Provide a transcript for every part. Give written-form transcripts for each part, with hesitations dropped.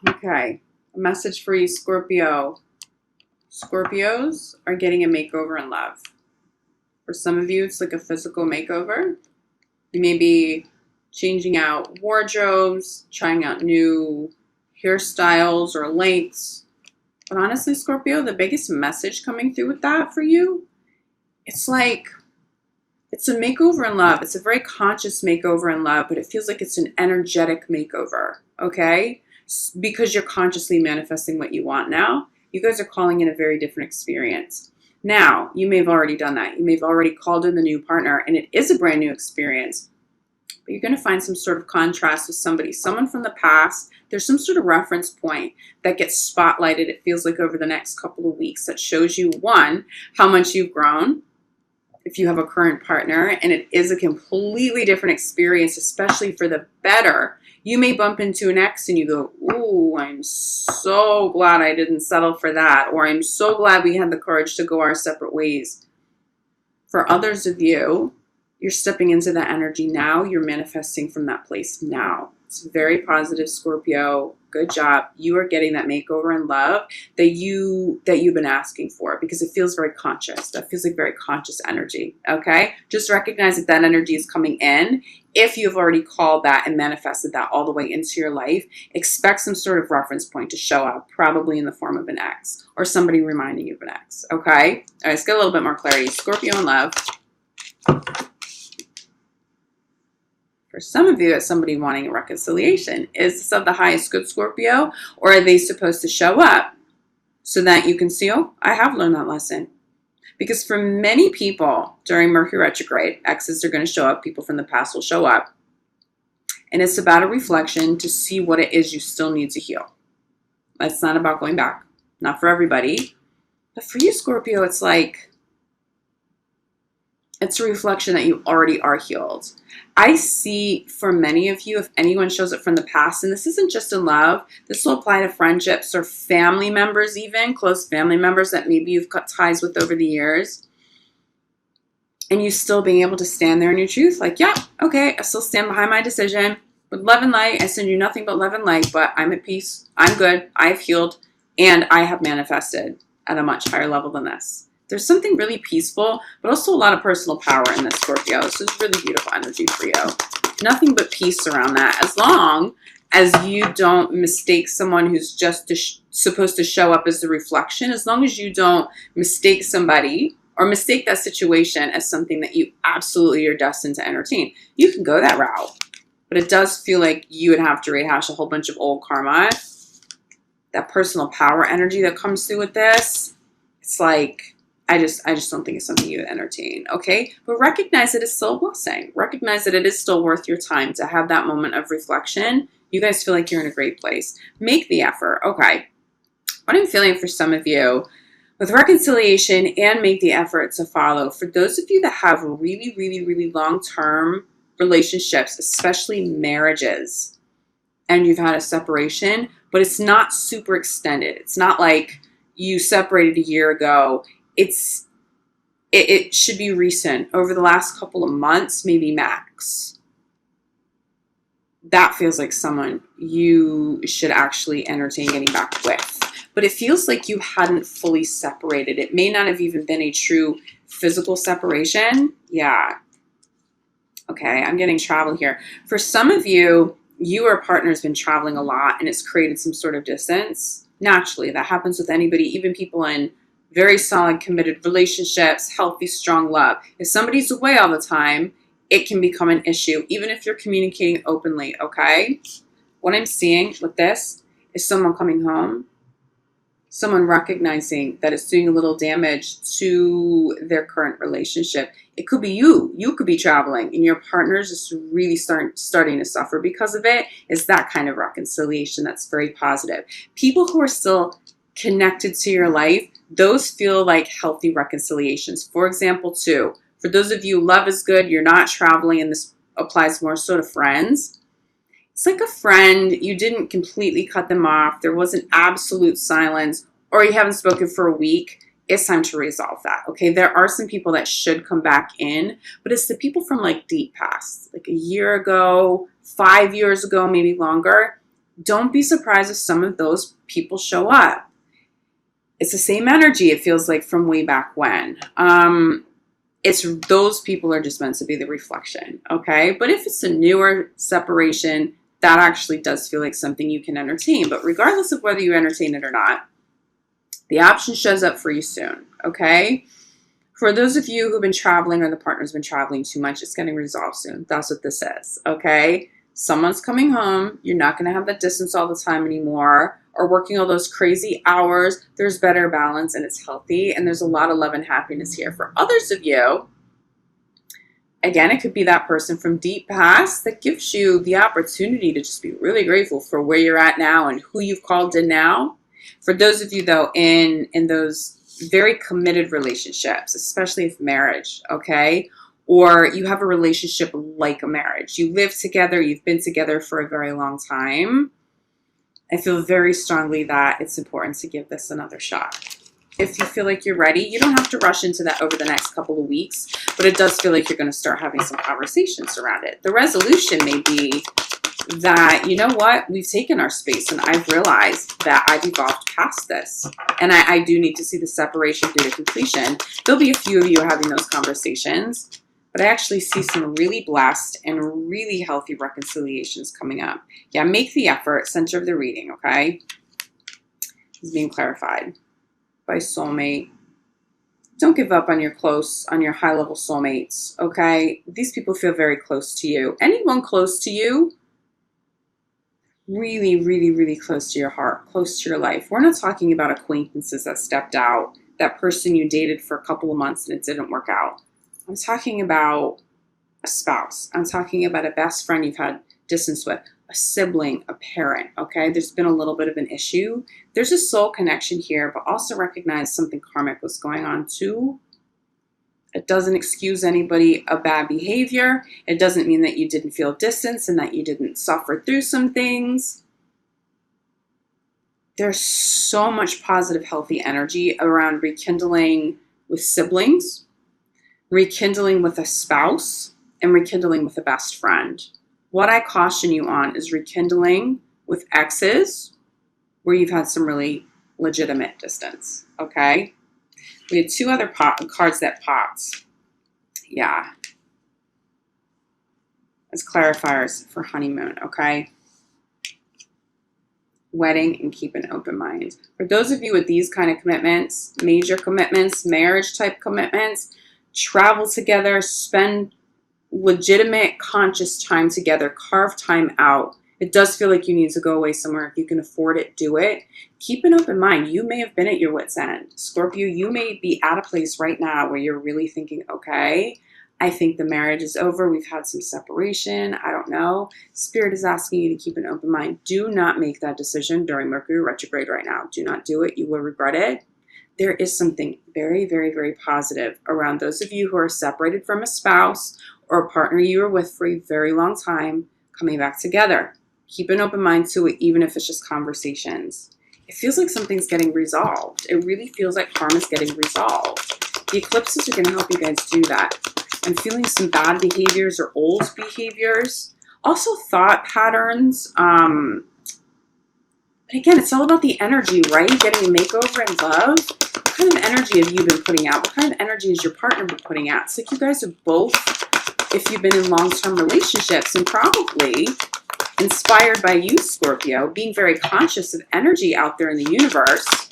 Okay, a message for you, Scorpio. Scorpios are getting a makeover in love. For some of you, it's like a physical makeover. You may be changing out wardrobes, trying out new hairstyles or lengths. But honestly, Scorpio, the biggest message coming through with that for you, it's like it's a makeover in love. It's a very conscious makeover in love, but it feels like it's an energetic makeover, okay? Because you're consciously manifesting what you want now. You guys are calling in a very different experience. Now, you may have already done that. You may have already called in the new partner, and it is a brand new experience. But you're going to find some sort of contrast with somebody, someone from the past. There's some sort of reference point that gets spotlighted, it feels like, over the next couple of weeks that shows you, one, how much you've grown, if you have a current partner, and it is a completely different experience, especially for the better. You may bump into an ex and you go, ooh, I'm so glad I didn't settle for that, or I'm so glad we had the courage to go our separate ways. For others of you, you're stepping into that energy now. You're manifesting from that place now. It's very positive, Scorpio. Good job. You are getting that makeover in love that you've been asking for, because it feels very conscious. That feels like very conscious energy. Okay? Just recognize that that energy is coming in. If you've already called that and manifested that all the way into your life, expect some sort of reference point to show up, probably in the form of an ex or somebody reminding you of an ex. Okay? All right, let's get a little bit more clarity. Scorpio in love. For some of you, it's somebody wanting a reconciliation. Is this of the highest good, Scorpio? Or are they supposed to show up so that you can see, oh, I have learned that lesson? Because for many people during Mercury retrograde, exes are going to show up. People from the past will show up. And it's about a reflection to see what it is you still need to heal. It's not about going back. Not for everybody. But for you, Scorpio, it's like, it's a reflection that you already are healed. I see for many of you, if anyone shows up from the past, and this isn't just in love, this will apply to friendships or family members, even close family members that maybe you've cut ties with over the years, and you still being able to stand there in your truth, like, yeah, okay, I still stand behind my decision. With love and light, I send you nothing but love and light, but I'm at peace, I'm good, I've healed, and I have manifested at a much higher level than this. There's something really peaceful, but also a lot of personal power in this, Scorpio. This is really beautiful energy for you. Nothing but peace around that. As long as you don't mistake someone who's just supposed to show up as the reflection, as long as you don't mistake somebody or mistake that situation as something that you absolutely are destined to entertain, you can go that route. But it does feel like you would have to rehash a whole bunch of old karma. That personal power energy that comes through with this, it's like, I just don't think it's something you would entertain, okay? But recognize that it's still a blessing. Recognize that it is still worth your time to have that moment of reflection. You guys feel like you're in a great place. Make the effort, okay? What I'm feeling for some of you, with reconciliation and make the effort to follow, for those of you that have really, really, really long-term relationships, especially marriages, and you've had a separation, but it's not super extended. It's not like you separated a year ago. It should be recent, over the last couple of months, maybe max. That feels like someone you should actually entertain getting back with. But it feels like you hadn't fully separated. It may not have even been a true physical separation. Yeah. Okay, I'm getting travel here. For some of you, you or a partner has been traveling a lot and it's created some sort of distance. Naturally, that happens with anybody, even people in very solid, committed relationships, healthy, strong love. If somebody's away all the time, it can become an issue, even if you're communicating openly, okay? What I'm seeing with this is someone coming home, someone recognizing that it's doing a little damage to their current relationship. It could be you. You could be traveling, and your partner's just really starting to suffer because of it. It's that kind of reconciliation that's very positive. People who are still connected to your life, those feel like healthy reconciliations. For example, too, for those of you, love is good, you're not traveling, and this applies more so to friends. It's like a friend, you didn't completely cut them off, there wasn't absolute silence, or you haven't spoken for a week. It's time to resolve that, okay? There are some people that should come back in, but it's the people from like deep past, like a year ago, 5 years ago, maybe longer. Don't be surprised if some of those people show up. It's the same energy, it feels like, from way back when. It's those people are just meant to be the reflection, okay? But if it's a newer separation, that actually does feel like something you can entertain. But regardless of whether you entertain it or not, the option shows up for you soon, okay? For those of you who've been traveling or the partner's been traveling too much, it's getting resolved soon. That's what this is, okay? Someone's coming home. You're not going to have that distance all the time anymore, or working all those crazy hours. There's better balance and it's healthy, and there's a lot of love and happiness here. For others of you, again, it could be that person from deep past that gives you the opportunity to just be really grateful for where you're at now and who you've called in now. For those of you, though, in those very committed relationships, especially if marriage, okay? Or you have a relationship like a marriage. You live together, you've been together for a very long time. I feel very strongly that it's important to give this another shot. If you feel like you're ready, you don't have to rush into that over the next couple of weeks, but it does feel like you're going to start having some conversations around it. The resolution may be that, you know what, we've taken our space and I've realized that I've evolved past this. And I do need to see the separation through to completion. There'll be a few of you having those conversations, but I actually see some really blessed and really healthy reconciliations coming up. Yeah, make the effort, center of the reading, okay? Is being clarified by soulmate. Don't give up on your high-level soulmates, okay? These people feel very close to you. Anyone close to you, really, really, really close to your heart, close to your life. We're not talking about acquaintances that stepped out, that person you dated for a couple of months and it didn't work out. I'm talking about a spouse. I'm talking about a best friend you've had distance with, a sibling, a parent, okay? There's been a little bit of an issue. There's a soul connection here, but also recognize something karmic was going on too. It doesn't excuse anybody of bad behavior. It doesn't mean that you didn't feel distance and that you didn't suffer through some things. There's so much positive, healthy energy around rekindling with siblings, rekindling with a spouse, and rekindling with a best friend. What I caution you on is rekindling with exes where you've had some really legitimate distance, okay? We had two other cards that popped. Yeah. As clarifiers for honeymoon, okay? Wedding and keep an open mind. For those of you with these kind of commitments, major commitments, marriage type commitments, travel together, spend legitimate conscious time together, carve time out. It does feel like you need to go away somewhere. If you can afford it, do it. Keep an open mind. You may have been at your wit's end. Scorpio, you may be at a place right now where you're really thinking, okay, I think the marriage is over. We've had some separation. I don't know. Spirit is asking you to keep an open mind. Do not make that decision during Mercury retrograde right now. Do not do it. You will regret it. There is something very, very, very positive around those of you who are separated from a spouse or a partner you were with for a very long time coming back together. Keep an open mind to it, even if it's just conversations. It feels like something's getting resolved. It really feels like karma's getting resolved. The eclipses are going to help you guys do that. I'm feeling some bad behaviors or old behaviors. Also thought patterns. But again, it's all about the energy, right? Getting a makeover in love. What kind of energy have you been putting out? What kind of energy has your partner been putting out? It's like you guys are both, if you've been in long-term relationships, and probably inspired by you, Scorpio, being very conscious of energy out there in the universe,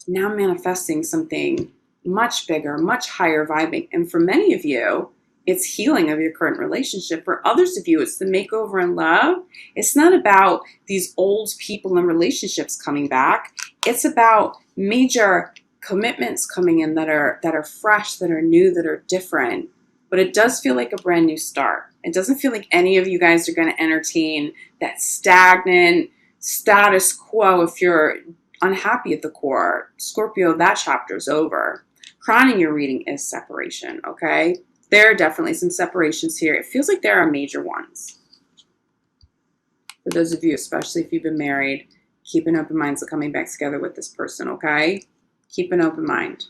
now manifesting something much bigger, much higher vibing. And for many of you, it's healing of your current relationship. For others of you, it's the makeover in love. It's not about these old people and relationships coming back. It's about major commitments coming in that are fresh, that are new, that are different. But it does feel like a brand new start. It doesn't feel like any of you guys are going to entertain that stagnant status quo if you're unhappy at the core. Scorpio, that chapter is over. Crowning your reading is separation, okay? There are definitely some separations here. It feels like there are major ones. For those of you, especially if you've been married, keep an open mind to coming back together with this person, okay? Keep an open mind.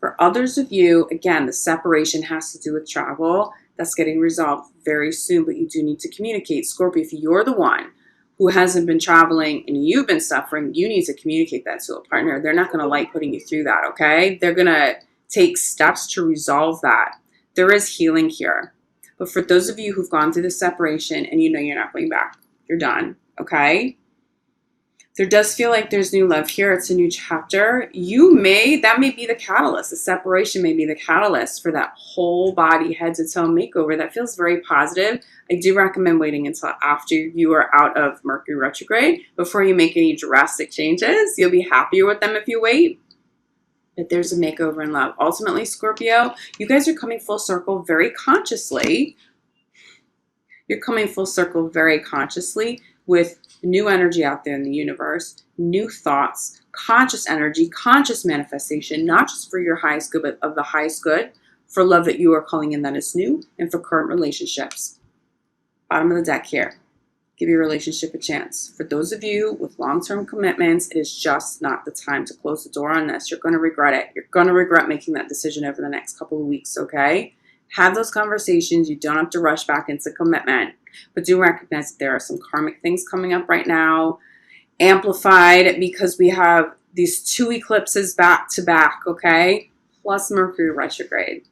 For others of you, again, the separation has to do with travel. that's getting resolved very soon, but you do need to communicate. Scorpio, if you're the one who hasn't been traveling and you've been suffering, you need to communicate that to a partner. They're not going to like putting you through that, okay? They're going to take steps to resolve that. There is healing here. But for those of you who've gone through the separation and you know you're not going back, you're done, okay? There does feel like there's new love here. It's a new chapter. That may be the catalyst. The separation may be the catalyst for that whole body, head to toe makeover. That feels very positive. I do recommend waiting until after you are out of Mercury retrograde before you make any drastic changes. You'll be happier with them if you wait. But there's a makeover in love. Ultimately, Scorpio, you guys are coming full circle very consciously. You're coming full circle very consciously with new energy out there in the universe, new thoughts, conscious energy, conscious manifestation, not just for your highest good, but of the highest good, for love that you are calling in that is new, and for current relationships. Bottom of the deck here. Give your relationship a chance. For those of you with long-term commitments, it is just not the time to close the door on this. You're going to regret it. You're going to regret making that decision over the next couple of weeks, okay? Have those conversations. You don't have to rush back into commitment. But do recognize that there are some karmic things coming up right now, amplified because we have these 2 eclipses back to back, okay? Plus Mercury retrograde.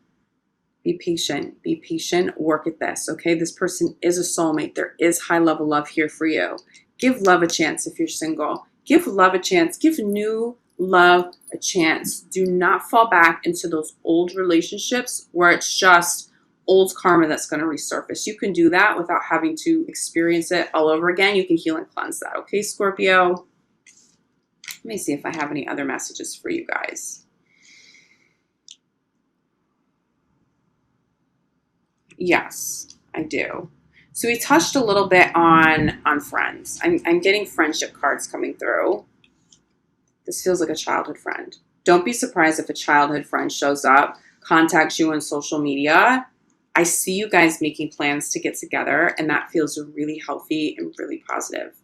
Be patient. Be patient. Work at this, okay? This person is a soulmate. There is high-level love here for you. Give love a chance if you're single. Give love a chance. Give new love a chance. Do not fall back into those old relationships where it's just old karma that's going to resurface. You can do that without having to experience it all over again. You can heal and cleanse that, okay, Scorpio? Let me see if I have any other messages for you guys. Yes, I do. So we touched a little bit on friends. I'm getting friendship cards coming through. This feels like a childhood friend. Don't be surprised if a childhood friend shows up, contacts you on social media. I see you guys making plans to get together, and that feels really healthy and really positive.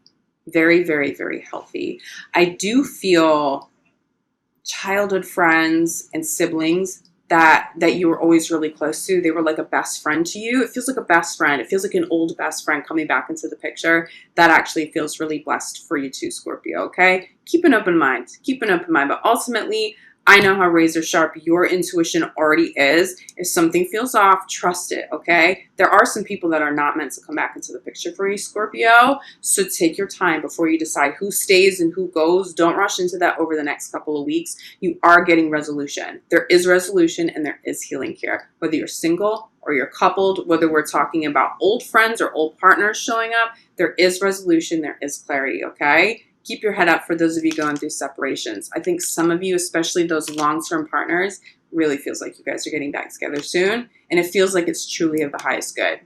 Very, very, very healthy. I do feel childhood friends and siblings that you were always really close to. They were like a best friend to you. It feels like a best friend. It feels like an old best friend coming back into the picture. That actually feels really blessed for you too, Scorpio, okay? Keep an open mind. Keep an open mind. But ultimately, I know how razor sharp your intuition already is. If something feels off, trust it, okay? There are some people that are not meant to come back into the picture for you, Scorpio. So take your time before you decide who stays and who goes. Don't rush into that over the next couple of weeks. You are getting resolution. There is resolution and there is healing here. Whether you're single or you're coupled, whether we're talking about old friends or old partners showing up, there is resolution, there is clarity, okay? Keep your head up for those of you going through separations. I think some of you, especially those long-term partners, really feels like you guys are getting back together soon. And it feels like it's truly of the highest good.